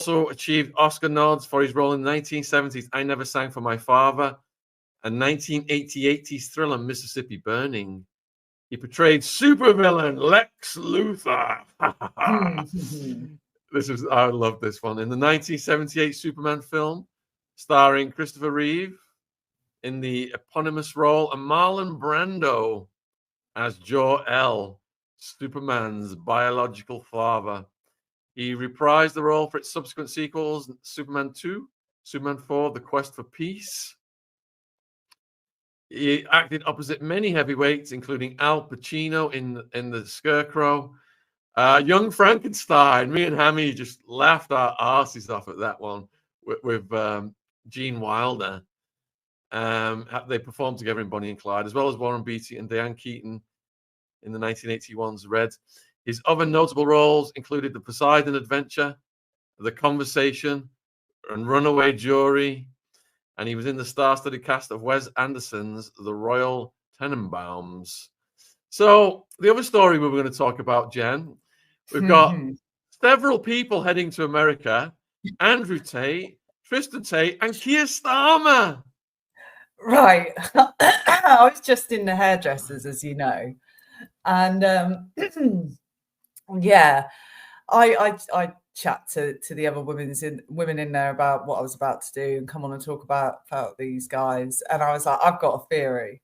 also achieved Oscar nods for his role in the 1970s I Never Sang for My Father and 1988's thriller Mississippi Burning. He portrayed supervillain Lex Luthor. I love this one. In the 1978 Superman film, starring Christopher Reeve in the eponymous role, and Marlon Brando as Jor-El, Superman's biological father. He reprised the role for its subsequent sequels, Superman 2, Superman 4, The Quest for Peace. He acted opposite many heavyweights, including Al Pacino in The Scarecrow. Young Frankenstein. Me and Hammy just laughed our asses off at that one with Gene Wilder. They performed together in Bonnie and Clyde, as well as Warren Beatty and Diane Keaton in the 1981's Red. His other notable roles included The Poseidon Adventure, The Conversation, and Runaway Jury. And he was in the star-studded cast of Wes Anderson's The Royal Tenenbaums. So the other story we were going to talk about, Jen, we've got several people heading to America: Andrew Tate, Tristan Tate, and Keir Starmer. Right. I was just in the hairdressers, as you know, and yeah, I chat to the other women in there about what I was about to do and come on and talk about these guys, and I was like, I've got a theory.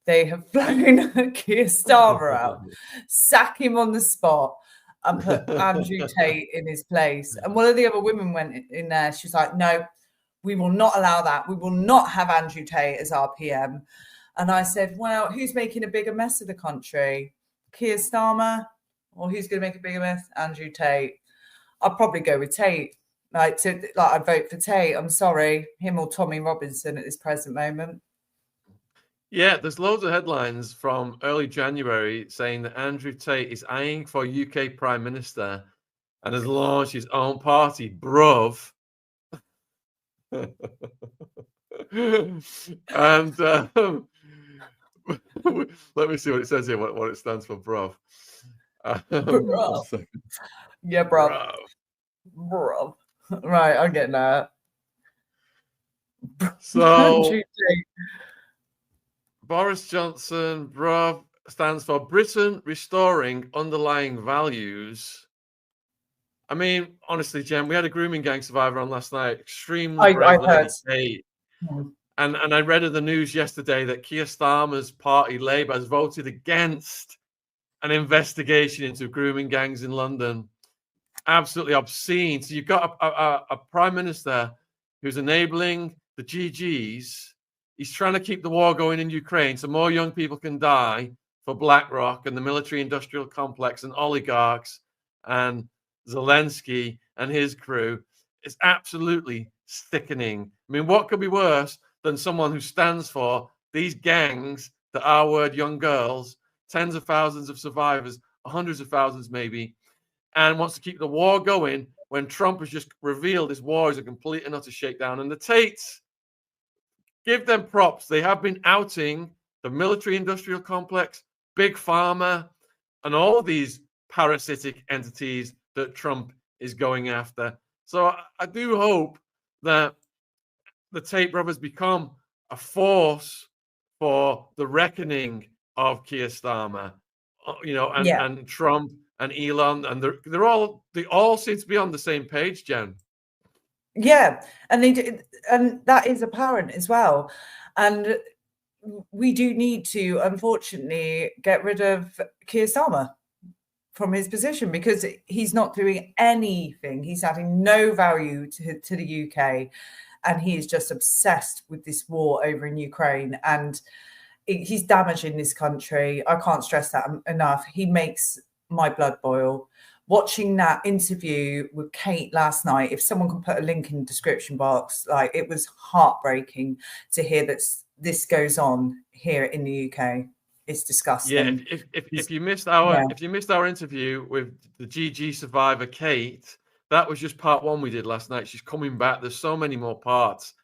They have flown Keir Starmer out, sack him on the spot, and put Andrew Tate in his place. And one of the other women went in there. She's like, no, we will not allow that. We will not have Andrew Tate as our PM. And I said, well, who's making a bigger mess of the country? Keir Starmer? Or who's going to make a bigger mess? Andrew Tate. I'll probably go with Tate. I'd vote for Tate. I'm sorry. Him or Tommy Robinson at this present moment. Yeah, there's loads of headlines from early January saying that Andrew Tate is eyeing for UK Prime Minister and has launched his own party, Bruv. And let me see what it says here, what it stands for, Bruv. Bruv. Yeah, bruv. Bruv. Right, I'm getting that. So, Boris Johnson, Bruv, stands for Britain Restoring Underlying Values. I mean, honestly, Jen, we had a grooming gang survivor on last night. Extremely brave lady, Tate. And I read in the news yesterday that Keir Starmer's party, Labour, has voted against an investigation into grooming gangs in London. Absolutely obscene. So you've got a prime minister who's enabling the GGs. He's trying to keep the war going in Ukraine so more young people can die for BlackRock and the military-industrial complex and oligarchs and Zelensky and his crew. It's absolutely sickening. I mean, what could be worse than someone who stands for these gangs that are young girls, tens of thousands of survivors, hundreds of thousands maybe, and wants to keep the war going when Trump has just revealed this war is a complete and utter shakedown. And the Tates, give them props. They have been outing the military-industrial complex, Big Pharma, and all these parasitic entities that Trump is going after. So I do hope that the Tate brothers become a force for the reckoning of Keir Starmer, and Trump and Elon, and they all seem to be on the same page, Jen. Yeah, and they do, and that is apparent as well. And we do need to, unfortunately, get rid of Keir Starmer from his position because he's not doing anything. He's adding no value to the UK, and he is just obsessed with this war over in Ukraine, and he's damaging this country. I can't stress that enough. He makes my blood boil. Watching that interview with Kate last night, if someone can put a link in the description box, like, it was heartbreaking to hear that this goes on here in the UK. It's disgusting. Yeah, if you missed our interview with the GG survivor Kate, that was just part one we did last night. She's coming back. There's so many more parts.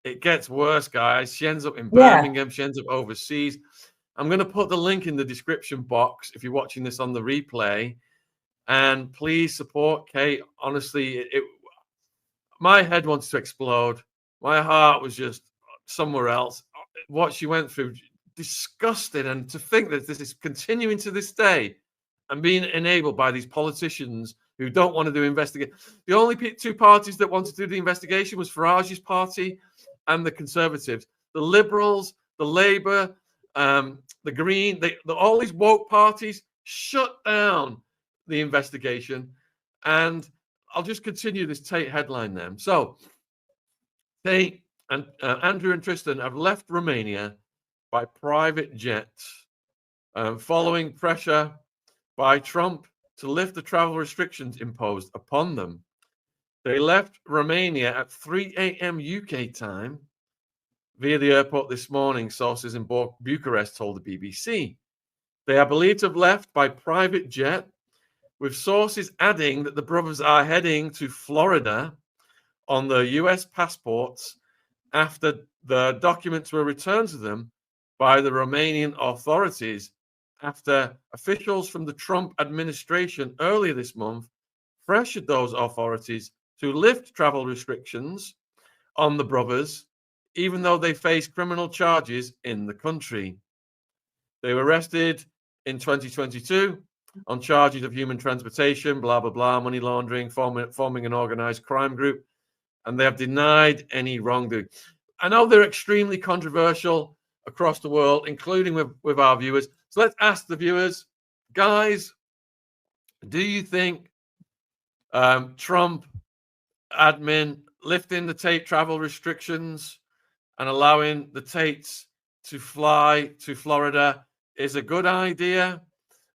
It gets worse, guys. She ends up in Birmingham. She ends up overseas. I'm going to put the link in the description box if you're watching this on the replay. And please support Kate. Honestly, my head wanted to explode. My heart was just somewhere else. What she went through, disgusting. And to think that this is continuing to this day and being enabled by these politicians who don't want to do investigation. The only two parties that wanted to do the investigation was Farage's party and the Conservatives. The Liberals, the Labour, the Green, all these woke parties shut down the investigation. And I'll just continue this Tate headline then. So Tate and Andrew and Tristan have left Romania by private jet following pressure by Trump to lift the travel restrictions imposed upon them. They left Romania at 3 a.m. UK time via the airport this morning, sources in Bucharest told the BBC. They are believed to have left by private jet, with sources adding that the brothers are heading to Florida on the US passports after the documents were returned to them by the Romanian authorities, after officials from the Trump administration earlier this month pressured those authorities to lift travel restrictions on the brothers, even though they face criminal charges in the country. They were arrested in 2022 on charges of human transportation, blah, blah, blah, money laundering, forming an organized crime group, and they have denied any wrongdoing. I know they're extremely controversial across the world, including with our viewers. So let's ask the viewers, guys, do you think Trump admin lifting the Tate travel restrictions and allowing the Tates to fly to Florida is a good idea?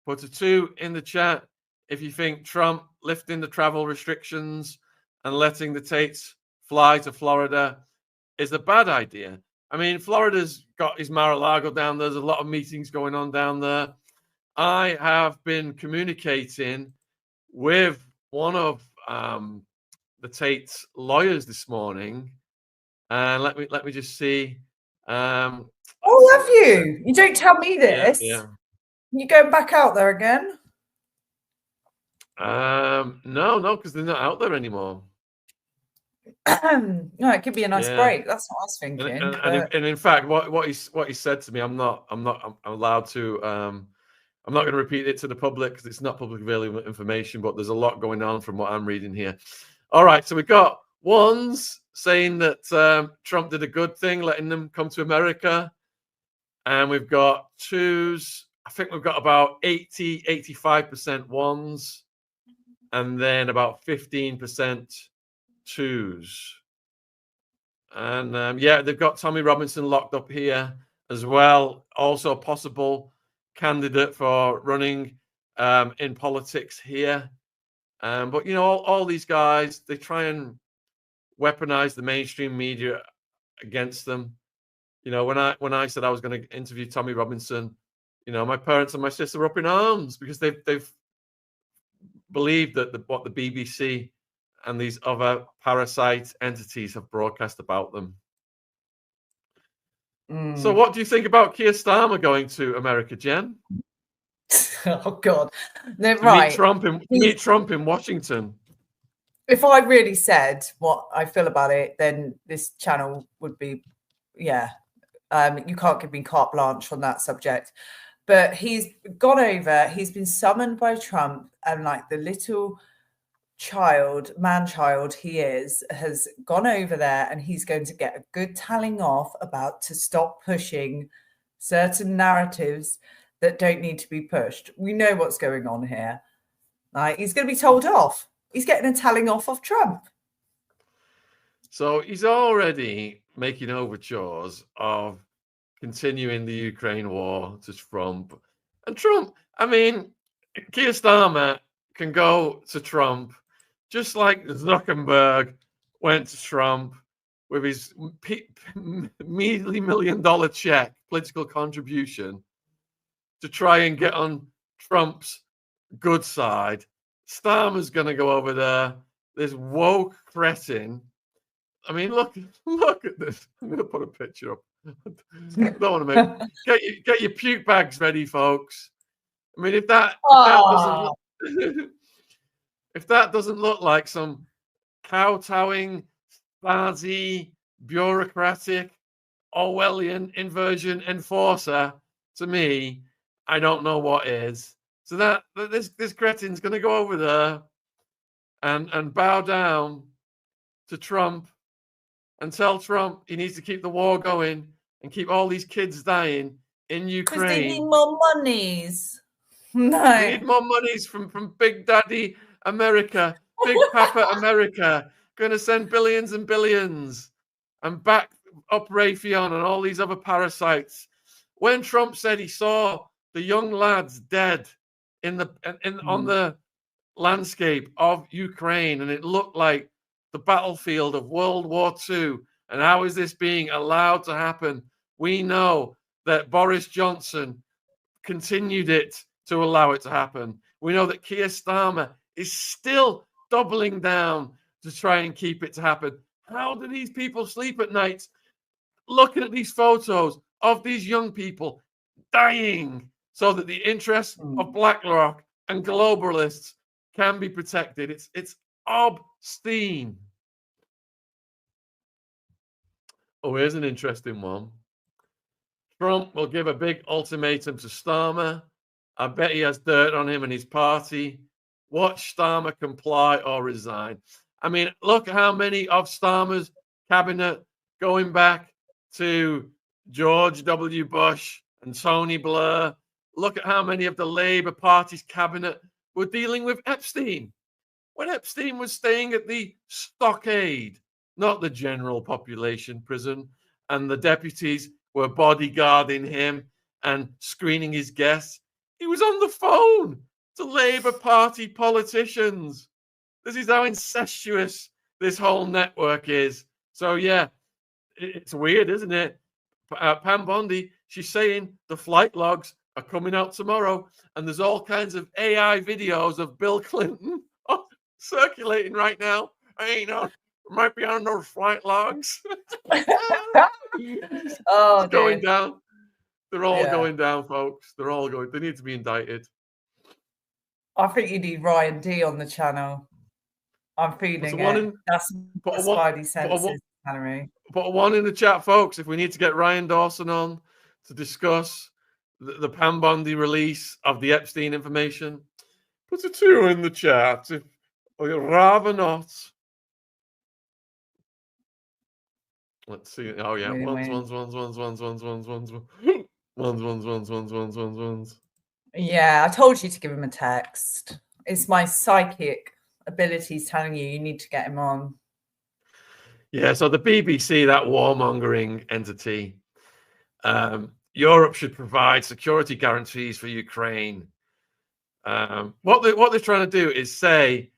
Put a 2 in the chat if you think Trump lifting the travel restrictions and letting the Tates fly to Florida is a bad idea. I mean, Florida's got his Mar-a-Lago down there. There's a lot of meetings going on down there. I have been communicating with one of the Tate's lawyers this morning, and let me just see. Oh, have you? You don't tell me this. Yeah. You going back out there again? No, because they're not out there anymore. No, it could be a nice break. That's what I was thinking. And in fact, what he said to me, I'm allowed to. I'm not going to repeat it to the public because it's not public available information. But there's a lot going on from what I'm reading here. All right, so we've got ones saying that Trump did a good thing, letting them come to America, and we've got twos. I think we've got about 85% ones, and then about 15% twos. And they've got Tommy Robinson locked up here as well, also a possible candidate for running in politics here. But you know, all these guys, they try and weaponize the mainstream media against them. You know, when I said I was going to interview Tommy Robinson, you know, my parents and my sister were up in arms because they've believed that what the BBC and these other parasite entities have broadcast about them. So what do you think about Keir Starmer going to America, Jen? Oh God, no, right. Meet Trump in Washington. If I really said what I feel about it, then this channel would be, you can't give me carte blanche on that subject. But he's gone over, he's been summoned by Trump, and like the little man-child he is, has gone over there, and he's going to get a good telling off about to stop pushing certain narratives that don't need to be pushed. We know what's going on here. Like, he's going to be told off. He's getting a telling off of Trump. So he's already making overtures of continuing the Ukraine war to Trump. And Trump, I mean, Keir Starmer can go to Trump just like Zuckerberg went to Trump with his measly $1 million check, political contribution, to try and get on Trump's good side. Starmer's going to go over there. This woke cretin. I mean, look at this. I'm going to put a picture up. I don't want to get your puke bags ready, folks. I mean, if that doesn't look like some kowtowing, Stasi, bureaucratic, Orwellian inversion enforcer, to me, I don't know what is. So that this cretin's going to go over there and bow down to Trump and tell Trump he needs to keep the war going and keep all these kids dying in Ukraine. Because they need more monies. No. They need more monies from Big Daddy America, Big Papa America, going to send billions and billions and back up Raytheon and all these other parasites. When Trump said he saw the young lads dead on the landscape of Ukraine, and it looked like the battlefield of World War II, and how is this being allowed to happen? We know that Boris Johnson continued it to allow it to happen. We know that Keir Starmer is still doubling down to try and keep it to happen. How do these people sleep at night looking at these photos of these young people dying so that the interests of BlackRock and globalists can be protected? It's obscene. Oh, here's an interesting one. Trump will give a big ultimatum to Starmer. I bet he has dirt on him and his party. Watch Starmer comply or resign. I mean, look at how many of Starmer's cabinet, going back to George W. Bush and Tony Blair, look at how many of the Labour Party's cabinet were dealing with Epstein. When Epstein was staying at the Stockade, not the general population prison, and the deputies were bodyguarding him and screening his guests, he was on the phone to Labour Party politicians. This is how incestuous this whole network is. So, yeah, it's weird, isn't it? Pam Bondi, she's saying the flight logs are coming out tomorrow, and there's all kinds of AI videos of Bill Clinton circulating right now. Might be on those flight logs. Oh, it's going down. They're all going down, folks. They're all going. They need to be indicted. I think you need Ryan D on the channel. I'm feeling it. That's my spidey senses, Henry. Put one in the chat, folks, if we need to get Ryan Dawson on to discuss the Pam Bondi release of the Epstein information. Put a 2 in the chat if you'd rather not. Let's see. Oh yeah, ones. Yeah, I told you to give him a text. It's my psychic abilities telling you need to get him on. Yeah, so the BBC, that warmongering entity, Europe should provide security guarantees for Ukraine. What they're trying to do is say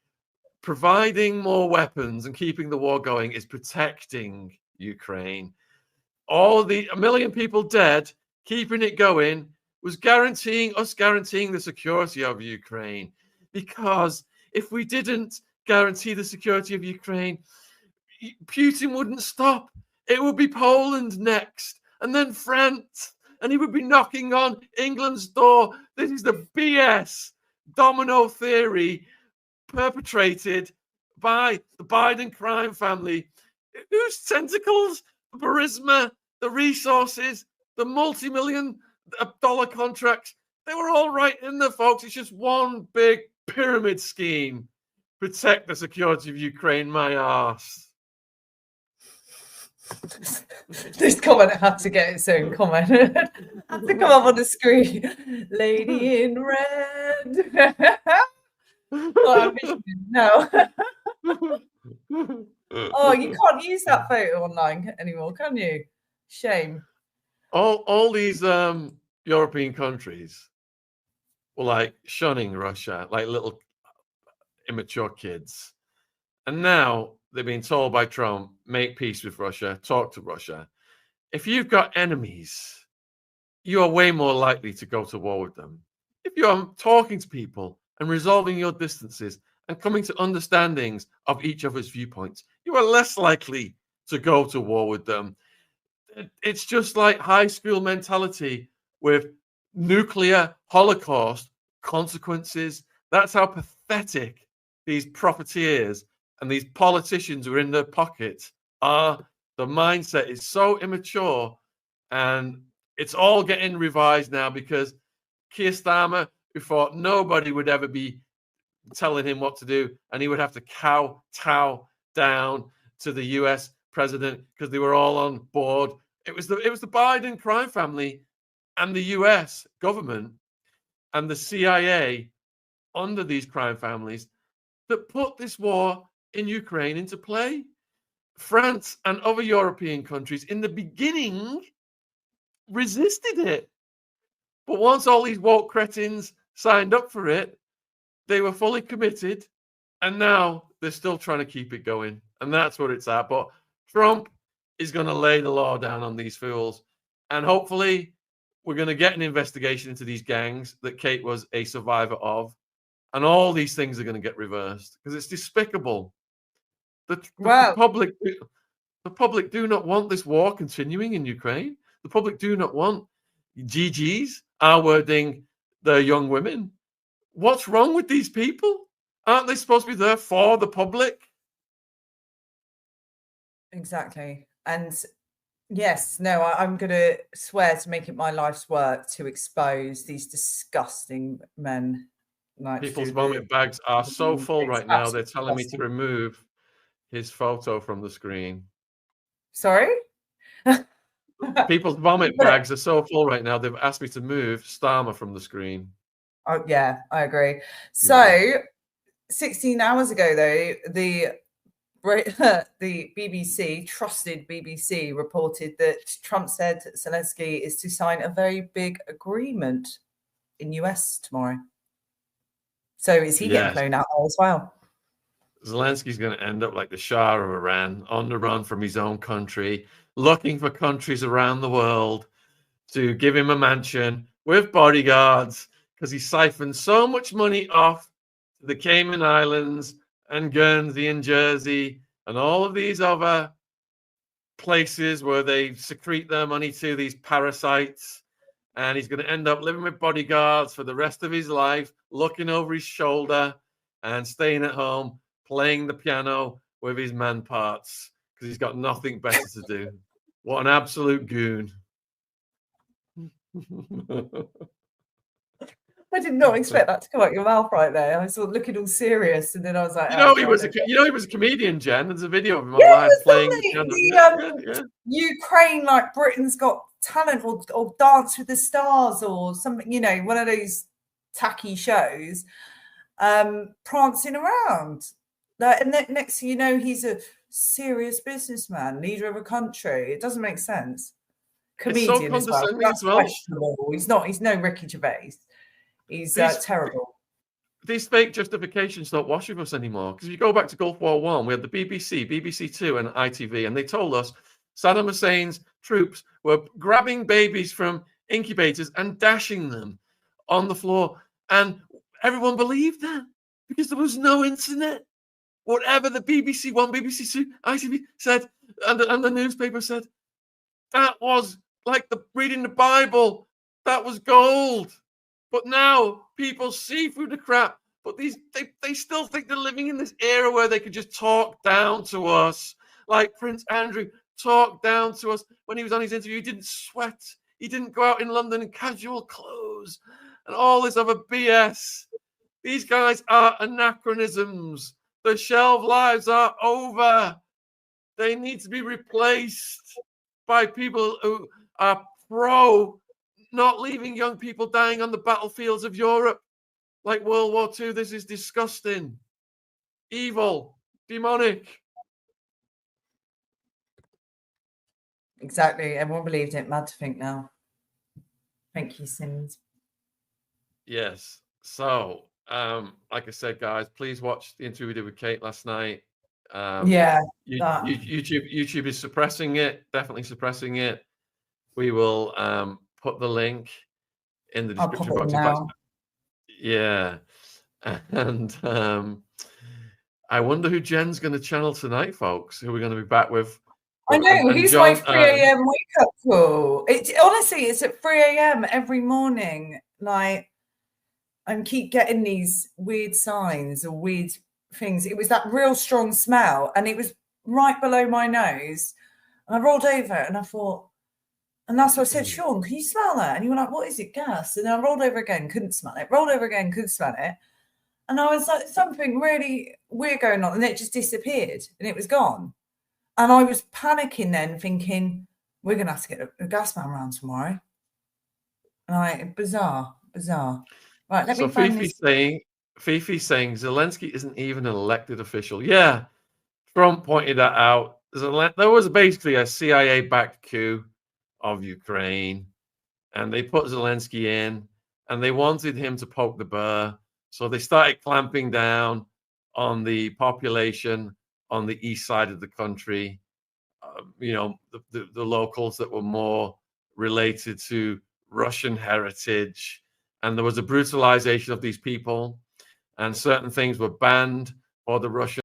providing more weapons and keeping the war going is protecting Ukraine. A million people dead, keeping it going was guaranteeing the security of Ukraine. Because if we didn't guarantee the security of Ukraine, Putin wouldn't stop. It would be Poland next, and then France, and he would be knocking on England's door. This is the BS domino theory perpetrated by the Biden crime family, whose tentacles, the charisma, the resources, the multi-million-dollar contracts, they were all right in there, folks. It's just one big pyramid scheme. Protect the security of Ukraine, my arse. This comment had to get its own comment. Had to come up on the screen. Lady in red. No. Oh, you can't use that photo online anymore, can you? Shame. All these European countries were like shunning Russia, like little immature kids. And now they've been told by Trump, make peace with Russia, talk to Russia. If you've got enemies, you are way more likely to go to war with them. If you're talking to people and resolving your differences and coming to understandings of each other's viewpoints, you are less likely to go to war with them. It's just like high school mentality with nuclear holocaust consequences. That's how pathetic these profiteers and these politicians who are in their pocket the mindset is so immature, and it's all getting revised now because Keir Starmer, who thought nobody would ever be telling him what to do, and he would have to kowtow down to the US president because they were all on board. It was the Biden crime family and the US government and the CIA under these crime families that put this war in Ukraine into play. France and other European countries in the beginning resisted it. But once all these woke cretins signed up for it, they were fully committed. And now they're still trying to keep it going. And that's what it's at. But Trump is going to lay the law down on these fools. And hopefully we're going to get an investigation into these gangs that Kate was a survivor of. And all these things are going to get reversed because it's despicable. The public do not want this war continuing in Ukraine. The public do not want GGs R-wording their young women. What's wrong with these people? Aren't they supposed to be there for the public? Exactly. And yes, no, I'm going to swear to make it my life's work to expose these disgusting men. People's vomit bags are so full right now. They're telling me to remove his photo from the screen. Sorry? People's vomit bags are so full right now. They've asked me to move Starmer from the screen. Oh, yeah, I agree. So 16 hours ago, though, the BBC, trusted BBC, reported that Trump said Zelensky is to sign a very big agreement in US tomorrow. So is he getting blown out there as well? Zelensky's going to end up like the Shah of Iran, on the run from his own country, looking for countries around the world to give him a mansion with bodyguards because he siphoned so much money off the Cayman Islands and Guernsey and Jersey and all of these other places where they secrete their money to these parasites. And he's going to end up living with bodyguards for the rest of his life, looking over his shoulder and staying at home, playing the piano with his man parts because he's got nothing better to do. What an absolute goon. I did not expect that to come out your mouth right there. I was sort of looking all serious, and then I was like, he was a comedian, Jen. There's a video of him online playing the piano. Ukraine, like Britain's Got Talent or Dance with the Stars or something, one of those tacky shows, prancing around. And then next thing you know, he's a serious businessman, leader of a country. It doesn't make sense. Comedian as well. That's questionable. He's no Ricky Gervais. He's terrible. These fake justifications don't wash with us anymore. Because if you go back to Gulf War I, we had the BBC, BBC Two, and ITV, and they told us Saddam Hussein's troops were grabbing babies from incubators and dashing them on the floor. And everyone believed that because there was no internet. Whatever the BBC One, BBC Two, ITV said, and the newspaper said, that was like reading the Bible. That was gold. But now people see through the crap. But they still think they're living in this era where they could just talk down to us. Like Prince Andrew talked down to us when he was on his interview. He didn't sweat. He didn't go out in London in casual clothes and all this other BS. These guys are anachronisms. The shelf lives are over. They need to be replaced by people who are pro not leaving young people dying on the battlefields of Europe like World War II. This is disgusting. Evil. Demonic. Exactly. Everyone believed it. Mad to think now. Thank you, Sims. Yes. So, like I said, guys, please watch the interview we did with Kate last night. YouTube is suppressing it. Definitely suppressing it. We will put the link in the description box. Yeah. And I wonder who Jen's going to channel tonight, folks. Who we're going to be back with. I know. Who's my 3 a.m. wake up call? Honestly, it's at 3 a.m. every morning. Like, and keep getting these weird signs or weird things. It was that real strong smell, and it was right below my nose. And I rolled over and I thought, and that's what I said, Shaun, can you smell that? And you were like, what is it, gas? And then I rolled over again, couldn't smell it. Rolled over again, couldn't smell it. And I was like, something really weird going on. And it just disappeared and it was gone. And I was panicking then, thinking, we're going to have to get a gas man around tomorrow. And bizarre. Right, let me find this. Fifi's saying Zelensky isn't even an elected official. Yeah, Trump pointed that out. There was basically a CIA-backed coup of Ukraine, and they put Zelensky in, and they wanted him to poke the bear. So they started clamping down on the population on the east side of the country. The locals that were more related to Russian heritage, and there was a brutalization of these people, and certain things were banned for the Russian